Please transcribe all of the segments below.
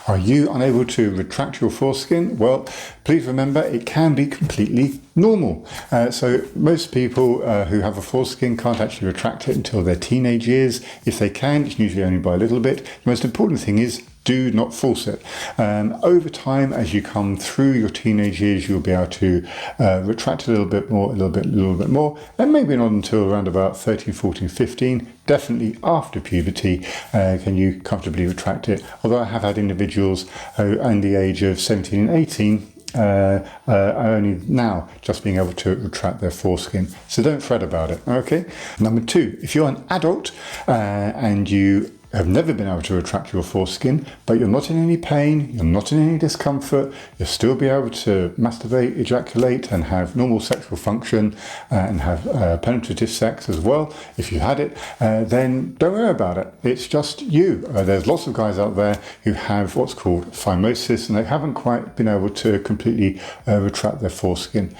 Are you unable to retract your foreskin? Well, please remember it can be completely normal. So most people who have a foreskin can't actually retract it until their teenage years. If they can, it's usually only by a little bit. The most important thing is do not force it. Over time, as you come through your teenage years, you'll be able to retract a little bit more, a little bit more, and maybe not until around about 13, 14, 15. Definitely after puberty can you comfortably retract it. Although I have had individuals who, in the age of 17 and 18, are only now just being able to retract their foreskin. So don't fret about it, okay? Number two, if you're an adult and you have never been able to retract your foreskin, but you're not in any pain, you're not in any discomfort, you'll still be able to masturbate, ejaculate, and have normal sexual function, and have penetrative sex as well, if you had it, then don't worry about it. It's just you. There's lots of guys out there who have what's called phimosis, and they haven't quite been able to completely retract their foreskin.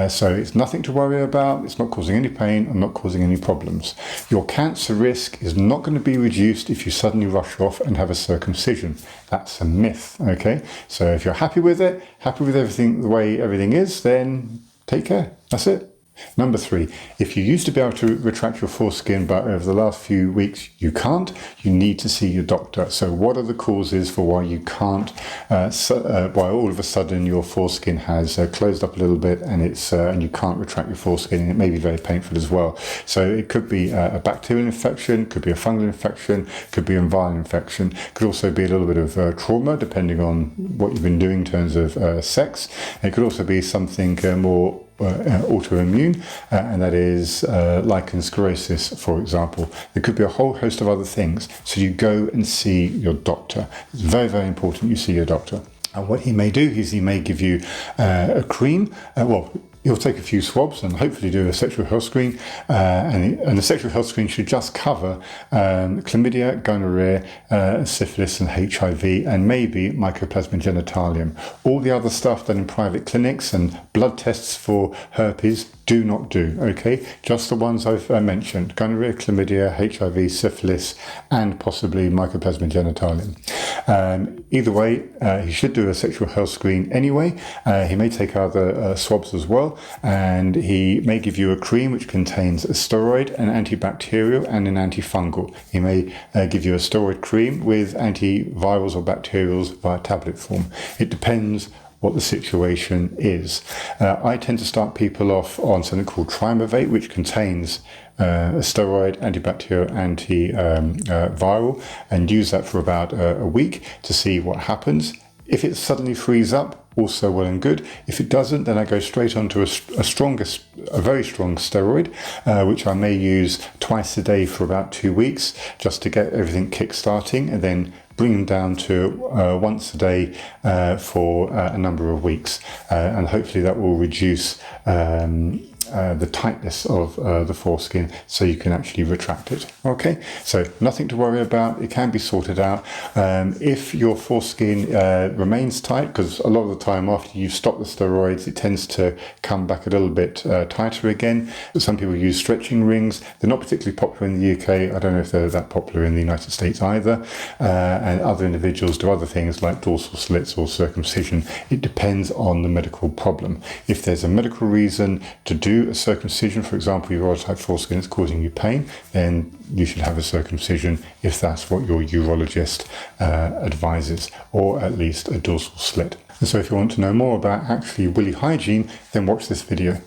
So it's nothing to worry about. It's not causing any pain and not causing any problems. Your cancer risk is not going to be reduced if you suddenly rush off and have a circumcision. That's a myth, okay? So if you're happy with it, happy with everything, the way everything is, then take care. That's it. Number three, if you used to be able to retract your foreskin, but over the last few weeks you can't, you need to see your doctor. So what are the causes for why you can't, why all of a sudden your foreskin has closed up a little bit and and you can't retract your foreskin, and it may be very painful as well. So it could be a bacterial infection, could be a fungal infection, could be a viral infection, could also be a little bit of trauma depending on what you've been doing in terms of sex. It could also be something more autoimmune, and that is lichen sclerosis, for example. There could be a whole host of other things. So you go and see your doctor. It's very, very important you see your doctor. And what he may do is he may give you a cream. He'll take a few swabs and hopefully do a sexual health screen, and the sexual health screen should just cover chlamydia, gonorrhea, syphilis and HIV, and maybe mycoplasma genitalium. All the other stuff done in private clinics and blood tests for herpes, do not do, okay? Just the ones I've mentioned: gonorrhea, chlamydia, HIV, syphilis, and possibly mycoplasma genitalium. Either way, he should do a sexual health screen anyway. He may take other swabs as well, and he may give you a cream which contains a steroid, an antibacterial, and an antifungal. He may give you a steroid cream with antivirals or bacterials via tablet form. It depends what the situation is. I tend to start people off on something called Trimovate, which contains a steroid, antibacterial, antiviral, and use that for about a week to see what happens. If it suddenly frees up, also well and good. If it doesn't, then I go straight on to a very strong steroid, which I may use twice a day for about 2 weeks, just to get everything kick-starting, and then bring them down to once a day for a number of weeks. And hopefully that will reduce the tightness of the foreskin, so you can actually retract it. Okay, so nothing to worry about. It can be sorted out. If your foreskin remains tight, because a lot of the time after you stop the steroids, it tends to come back a little bit tighter again. Some people use stretching rings. They're not particularly popular in the UK. I don't know if they're that popular in the United States either. And other individuals do other things like dorsal slits or circumcision. It depends on the medical problem. If there's a medical reason to do a circumcision, for example, your type foreskin is causing you pain, then you should have a circumcision if that's what your urologist advises, or at least a dorsal slit. And so if you want to know more about actually willy hygiene, then watch this video.